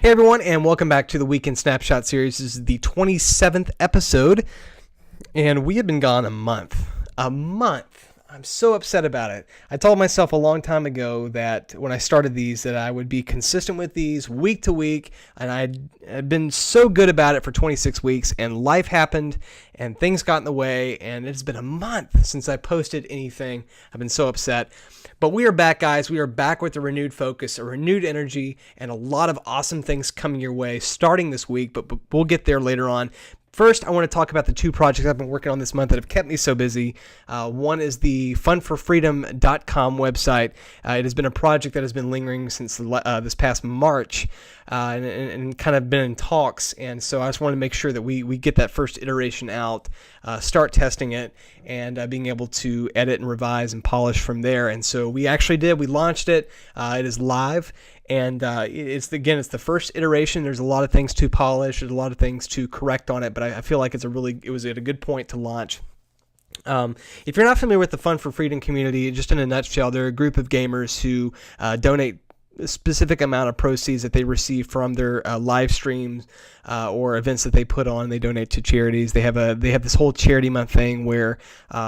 Hey everyone, and welcome back to the Weekend Snapshot series. This is the 27th episode, and we have been gone a month. I'm so upset about it. I told myself a long time ago that when I started these that I would be consistent with these week to week, and I'd been so good about it for 26 weeks, and life happened, and things got in the way, and it's been a month since I posted anything. I've been so upset. But we are back, guys. We are back with a renewed focus, a renewed energy, and a lot of awesome things coming your way starting this week, but we'll get there later on. First, I want to talk about the two projects I've been working on this month that have kept me so busy. One is the funforfreedom.com website. It has been a project that has been lingering since this past March and kind of been in talks. And so I just wanted to make sure that we get that first iteration out, start testing it, and being able to edit and revise and polish from there. And so we actually did. We launched it. It is live. And it's the first iteration. There's a lot of things to polish. There's a lot of things to correct on it, but I feel like it was at a good point to launch. If you're not familiar with the Fun for Freedom community, just in a nutshell, they're a group of gamers who donate a specific amount of proceeds that they receive from their live streams or events that they put on. They donate to charities. They have this whole charity month thing where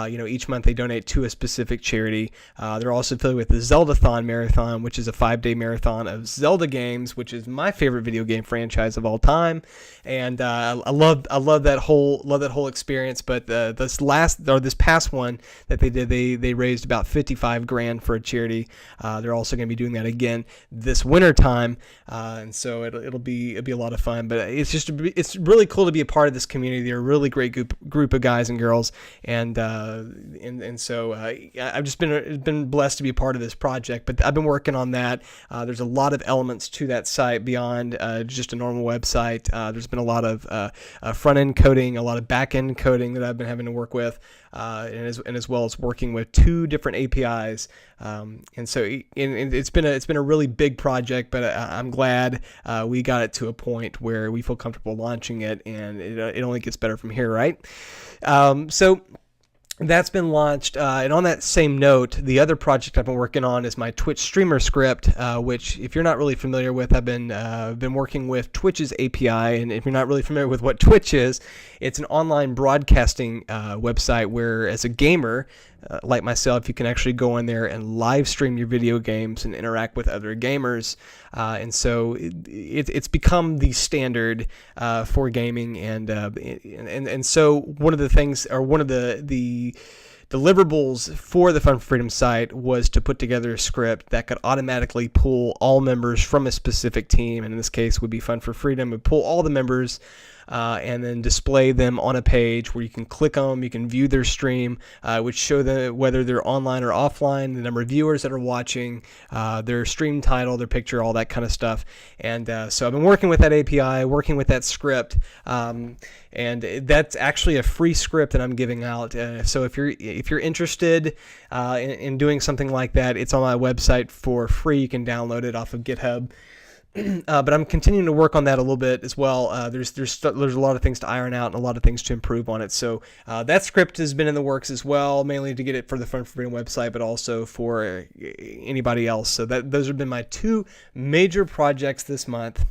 each month they donate to a specific charity. They're also affiliated with the Zeldathon Marathon, which is a 5-day marathon of Zelda games, which is my favorite video game franchise of all time. And I love that whole experience. But this past one that they did, they raised about $55,000 for a charity. They're also going to be doing that again this winter time, and so it'll be a lot of fun. But it's really cool to be a part of this community. They're a really great group of guys and girls, and so I've just been blessed to be a part of this project. But I've been working on that. There's a lot of elements to that site beyond just a normal website. There's been a lot of front end coding, a lot of back end coding that I've been having to work with, and as well as working with 2 different APIs. And so it's been a really big project, but I'm glad we got it to a point where we feel comfortable launching it, and it only gets better from here, right? So that's been launched, and on that same note, the other project I've been working on is my Twitch streamer script, which, if you're not really familiar with, I've been working with Twitch's API, and if you're not really familiar with what Twitch is, it's an online broadcasting website where, as a gamer like myself, you can actually go in there and live stream your video games and interact with other gamers, and so it's become the standard for gaming, and so one of the things, or one of the deliverables for the Fun for Freedom site was to put together a script that could automatically pull all members from a specific team, and in this case would be Fun for Freedom. It would pull all the members and then display them on a page where you can click on them, you can view their stream, which show them whether they're online or offline, the number of viewers that are watching, their stream title, their picture, all that kind of stuff. And so I've been working with that API, working with that script, and that's actually a free script that I'm giving out. So if you're interested in doing something like that, it's on my website for free. You can download it off of GitHub. But I'm continuing to work on that a little bit as well. There's a lot of things to iron out and a lot of things to improve on it. So that script has been in the works as well, mainly to get it for the Fun for Freedom website, but also for anybody else. So those have been my 2 major projects this month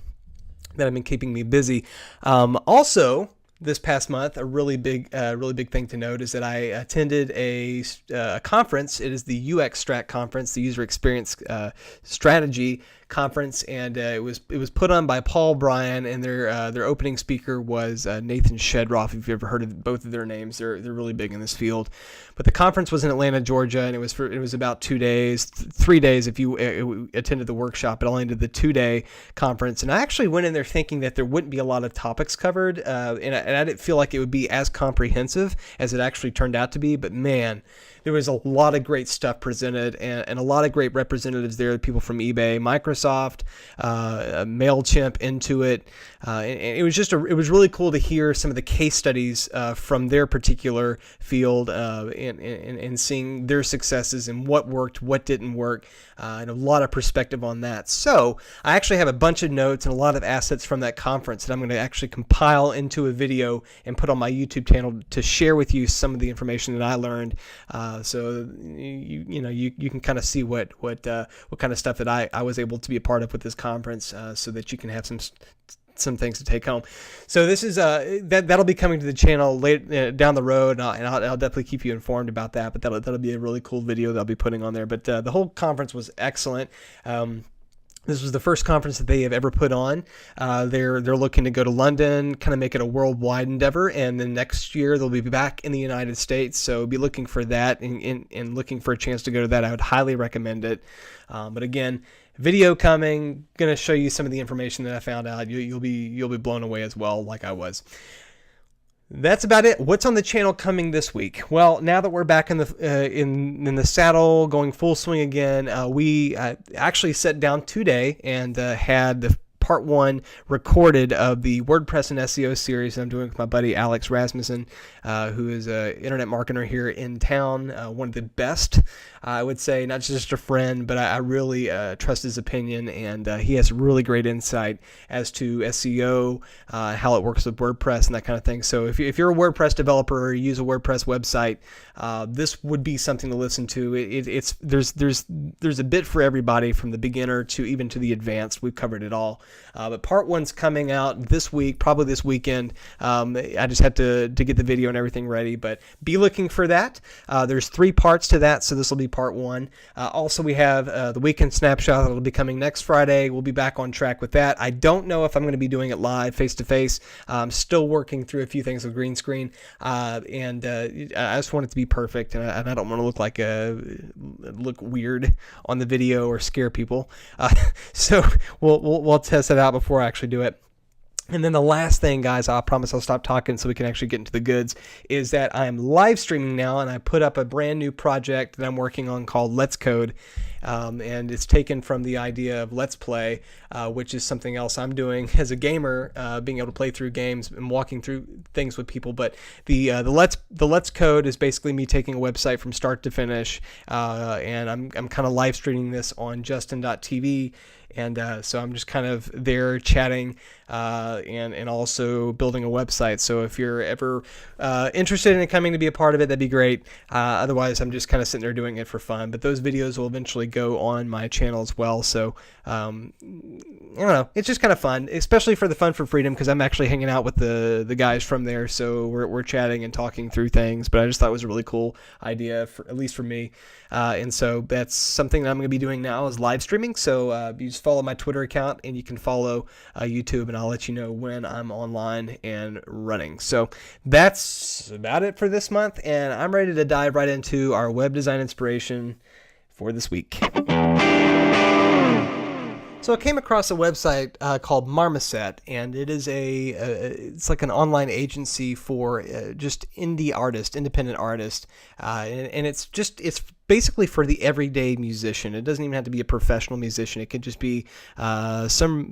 that have been keeping me busy. Also, this past month, a really big thing to note is that I attended a conference. It is the UX Strat conference, the User Experience Strategy conference, and it was put on by Paul Bryan, and their opening speaker was Nathan Shedroff. If you've ever heard of both of their names, they're really big in this field. But the conference was in Atlanta, Georgia, and it was about 2 days, 3 days if you attended the workshop. It only did the 2-day conference, and I actually went in there thinking that there wouldn't be a lot of topics covered, and I didn't feel like it would be as comprehensive as it actually turned out to be. But man, there was a lot of great stuff presented, and a lot of great representatives there, people from eBay, Microsoft, MailChimp, Intuit, and it was really cool to hear some of the case studies from their particular field, and seeing their successes and what worked, what didn't work, and a lot of perspective on that. So I actually have a bunch of notes and a lot of assets from that conference that I'm going to actually compile into a video and put on my YouTube channel to share with you some of the information that I learned So you can kind of see what kind of stuff that I was able to be a part of with this conference, so that you can have some things to take home. So this is that'll be coming to the channel late down the road, and I'll definitely keep you informed about that. But that'll be a really cool video that I'll be putting on there. But the whole conference was excellent. This was the first conference that they have ever put on. They're looking to go to London, kind of make it a worldwide endeavor, and then next year they'll be back in the United States. So be looking for that and looking for a chance to go to that. I would highly recommend it. But again, video coming, gonna show you some of the information that I found out. You'll be blown away as well, like I was. That's about it. What's on the channel coming this week? Well, now that we're back in the saddle, going full swing again, we actually sat down today and had the part 1 recorded of the WordPress and SEO series that I'm doing with my buddy Alex Rasmussen, who is an internet marketer here in town, one of the best, I would say, not just a friend, but I really trust his opinion, and he has really great insight as to SEO, how it works with WordPress and that kind of thing. So if you're a WordPress developer or you use a WordPress website, this would be something to listen to. There's a bit for everybody, from the beginner to even to the advanced. We've covered it all. But part 1's coming out this week, probably this weekend. I just had to get the video and everything ready, but be looking for that. There's 3 parts to that, so this will be part 1. Also, we have the weekend snapshot that will be coming next Friday. We'll be back on track with that. I don't know if I'm going to be doing it live, face-to-face. I'm still working through a few things with green screen, and I just want it to be perfect, and I don't want to look weird on the video or scare people. So we'll test it out before I actually do it. And then the last thing, guys, I promise I'll stop talking so we can actually get into the goods, is that I'm live streaming now, and I put up a brand new project that I'm working on called Let's Code. And it's taken from the idea of Let's Play, which is something else I'm doing as a gamer, being able to play through games and walking through things with people. But the Let's Code is basically me taking a website from start to finish, and I'm kind of live streaming this on Justin.tv. And so I'm just kind of there chatting and also building a website. So if you're ever interested in coming to be a part of it, that'd be great. Otherwise, I'm just kind of sitting there doing it for fun. But those videos will eventually go on my channel as well. So I don't know. It's just kind of fun, especially for the Fun for Freedom, because I'm actually hanging out with the guys from there. So we're chatting and talking through things. But I just thought it was a really cool idea, at least for me. And so that's something that I'm going to be doing now, is live streaming. So you just follow my Twitter account, and you can follow YouTube, and I'll let you know when I'm online and running. So that's about it for this month, and I'm ready to dive right into our web design inspiration for this week. So I came across a website called Marmoset, and it is it's like an online agency for just independent artists, and it's basically for the everyday musician. It doesn't even have to be a professional musician. It could just be some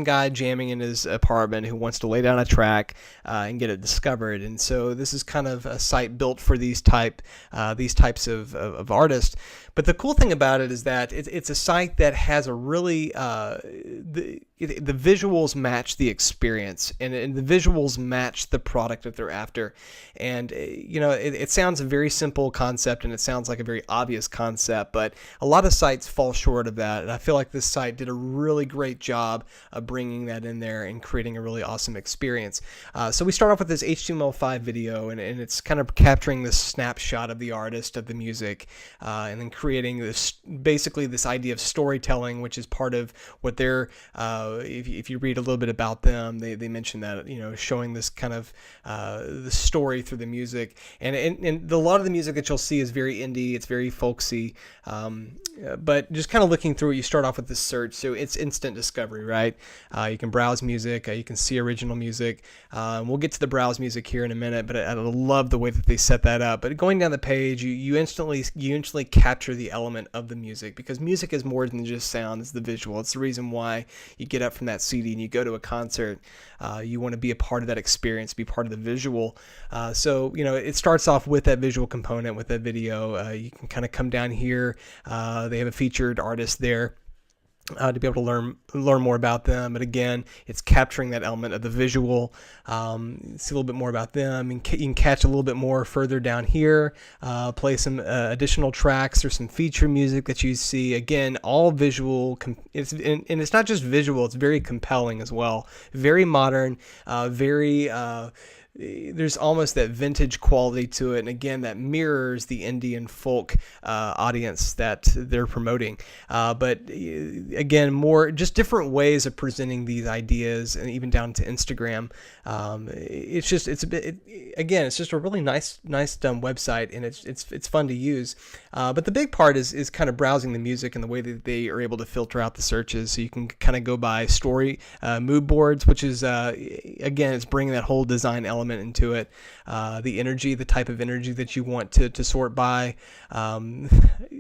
guy jamming in his apartment who wants to lay down a track and get it discovered. And so this is kind of a site built for these types of artists. But the cool thing about it is that it's a site that has a really the visuals match the experience, and the visuals match the product that they're after. And it sounds a very simple concept, and it sounds like a very obvious concept, but a lot of sites fall short of that, and I feel like this site did a really great job of bringing that in there and creating a really awesome experience. So we start off with this HTML5 video, and it's kind of capturing this snapshot of the artist, of the music, and then creating basically this idea of storytelling, which is part of what they're if you read a little bit about them, they mention that, showing this kind of the story through the music, and a lot of the music that you'll see is very indie, it's very folksy, but just kind of looking through it, you start off with this search, so it's instant discovery, right? You can browse music, you can see original music, we'll get to the browse music here in a minute, but I love the way that they set that up. But going down the page, you instantly capture the element of the music, because music is more than just sound, it's the visual. It's the reason why you get up from that CD and you go to a concert. You want to be a part of that experience, be part of the visual. So it starts off with that visual component, with that video. You can kind of come down here. They have a featured artist there. to be able to learn more about them. But again, it's capturing that element of the visual. See a little bit more about them, and you can catch a little bit more further down here. Play some additional tracks. There's some feature music that you see. Again, all visual. And it's not just visual; it's very compelling as well. Very modern. Very. There's almost that vintage quality to it, and again, that mirrors the indie and folk audience that they're promoting. But again, more just different ways of presenting these ideas, and even down to Instagram. It's just it's just a really nice done website, and it's fun to use. But the big part is kind of browsing the music and the way that they are able to filter out the searches, so you can kind of go by story mood boards, which is again, it's bringing that whole design element into it, the energy, the type of energy that you want to sort by. I'm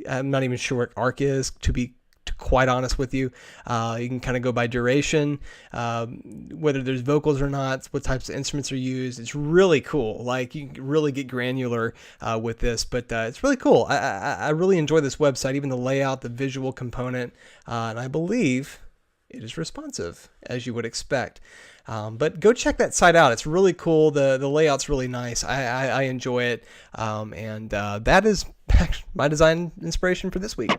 not even sure what arc is, to be quite honest with you. You can kind of go by duration, whether there's vocals or not, what types of instruments are used. It's really cool. Like, you can really get granular with this, but it's really cool. I really enjoy this website, even the layout, the visual component, and I believe it is responsive, as you would expect. But go check that site out. It's really cool. The layout's really nice. I enjoy it. And that is my design inspiration for this week.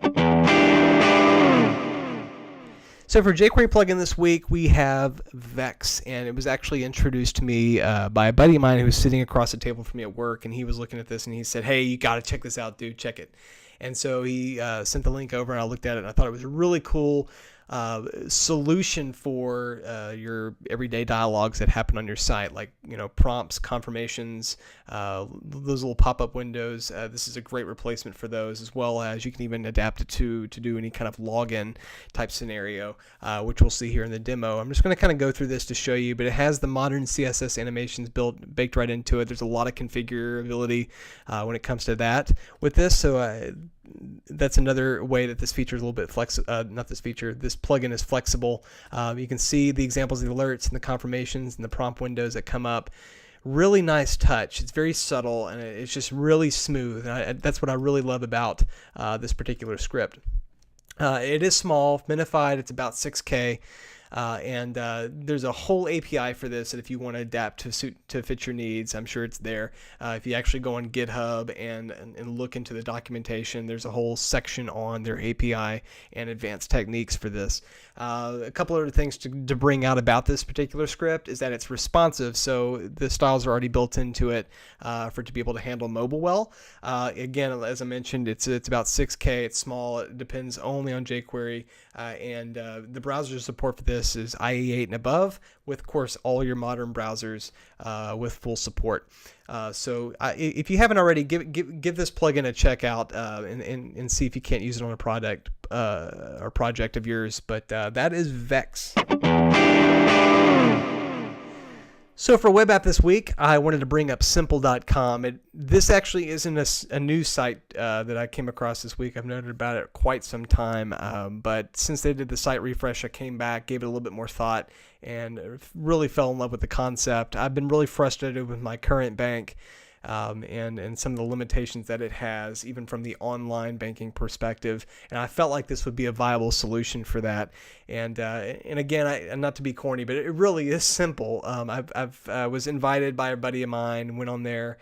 So for jQuery plugin this week, we have Vex, and it was actually introduced to me by a buddy of mine who was sitting across the table from me at work, and he was looking at this, and he said, "Hey, you got to check this out, dude. Check it." And so he sent the link over, and I looked at it, and I thought it was a really cool solution for your everyday dialogues that happen on your site, like, prompts, confirmations, those little pop-up windows. This is a great replacement for those, as well as you can even adapt it to do any kind of login type scenario, which we'll see here in the demo. I'm just going to kind of go through this to show you, but it has the modern CSS animations baked right into it. There's a lot of configurability when it comes to that with this. So that's another way that this feature is a little bit this plugin is flexible. You can see the examples of the alerts and the confirmations and the prompt windows that come up. Really nice touch. It's very subtle, and it's just really smooth. And that's what I really love about this particular script. It is small, minified. It's about 6K. And there's a whole API for this, and if you want to adapt to fit your needs, I'm sure it's there. If you actually go on GitHub and look into the documentation, there's a whole section on their API and advanced techniques for this. A couple other things to bring out about this particular script is that it's responsive, so the styles are already built into it for it to be able to handle mobile well. Again, as I mentioned, it's about 6K. It's small. It depends only on jQuery, and the browser support for this is IE8 and above, with, of course, all your modern browsers with full support. So if you haven't already, give this plugin a check out and see if you can't use it on a project of yours. But that is Vex. So for web app this week, I wanted to bring up simple.com. This actually isn't a new site that I came across this week. I've noted about it quite some time, but since they did the site refresh, I came back, gave it a little bit more thought, and really fell in love with the concept. I've been really frustrated with my current bank and some of the limitations that it has, even from the online banking perspective. And I felt like this would be a viable solution for that. And again, not to be corny, but it really is simple. I was invited by a buddy of mine, went on there,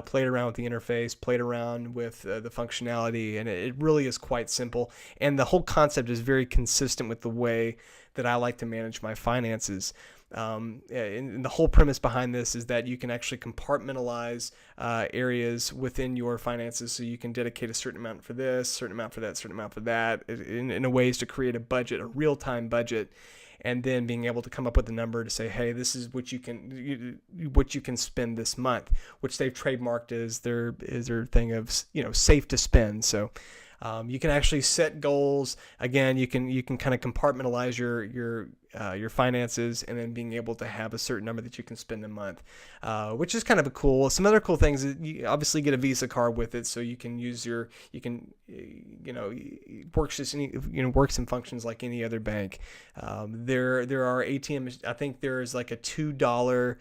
played around with the interface, played around with the functionality, and it really is quite simple. And the whole concept is very consistent with the way that I like to manage my finances. And the whole premise behind this is that you can actually compartmentalize areas within your finances, so you can dedicate a certain amount for this, certain amount for that, certain amount for that, in a ways to create a budget, a real-time budget, and then being able to come up with a number to say, hey, this is what you can spend this month, which they've trademarked as their thing of safe to spend. So you can actually set goals. Again, you can kind of compartmentalize your finances, and then being able to have a certain number that you can spend a month, which is kind of cool. Some other cool things is you obviously get a Visa card with it, so you can use works and functions like any other bank. There are ATMs. I think there is like a $2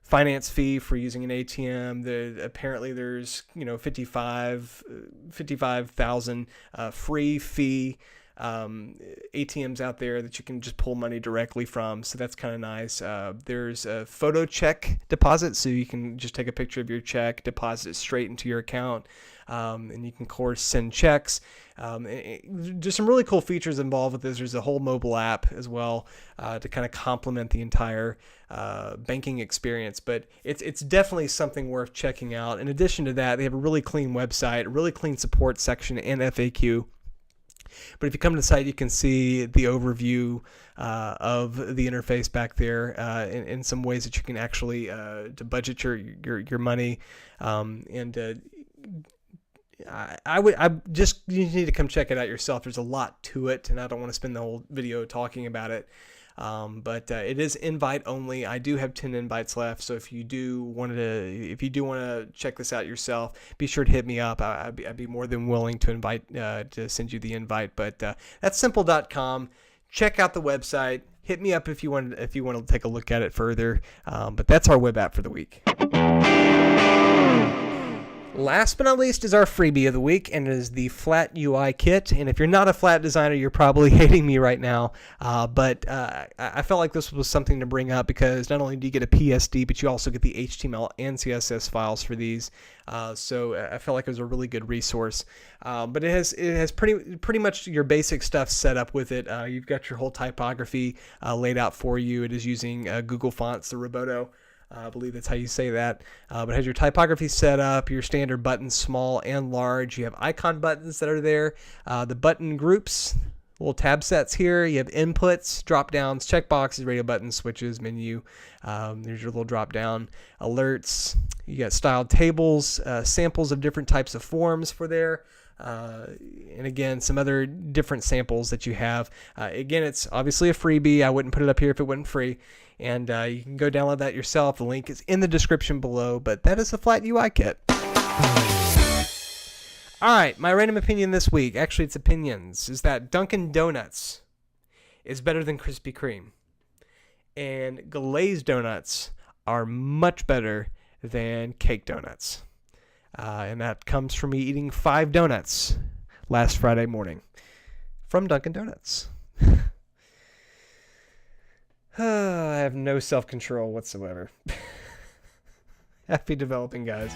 finance fee for using an ATM. Apparently there's 55,000 free fee ATMs out there that you can just pull money directly from. So that's kind of nice. There's a photo check deposit. So you can just take a picture of your check, deposit it straight into your account. And you can, of course, send checks. There's some really cool features involved with this. There's a whole mobile app as well to kind of complement the entire banking experience. But it's definitely something worth checking out. In addition to that, they have a really clean website, a really clean support section, and FAQ. But if you come to the site, you can see the overview of the interface back there in some ways that you can actually to budget your money you need to come check it out yourself. There's a lot to it, and I don't want to spend the whole video talking about it. But it is invite only. I do have 10 invites left, so if you do want to check this out yourself, be sure to hit me up. I'd be more than willing to send you the invite. But that's simple.com. Check out the website. Hit me up if you want to take a look at it further. But that's our web app for the week. Last but not least is our freebie of the week, and it is the Flat UI kit. And if you're not a flat designer, you're probably hating me right now. But I felt like this was something to bring up because not only do you get a PSD, but you also get the HTML and CSS files for these. So I felt like it was a really good resource. But it has pretty much your basic stuff set up with it. You've got your whole typography laid out for you. It is using Google Fonts, the Roboto. I believe that's how you say that. But it has your typography set up, your standard buttons, small and large. You have icon buttons that are there. The button groups, little tab sets here. You have inputs, drop downs, checkboxes, radio buttons, switches, menu. There's your little drop down alerts. You got styled tables, samples of different types of forms for there. And again, some other different samples that you have. Again, it's obviously a freebie. I wouldn't put it up here if it wasn't free. And you can go download that yourself. The link is in the description below. But that is the Flat UI kit. All right, my random opinion this week, actually it's opinions, is that Dunkin' Donuts is better than Krispy Kreme. And glazed donuts are much better than cake donuts. And that comes from me eating 5 donuts last Friday morning from Dunkin' Donuts. I have no self-control whatsoever. Happy developing, guys.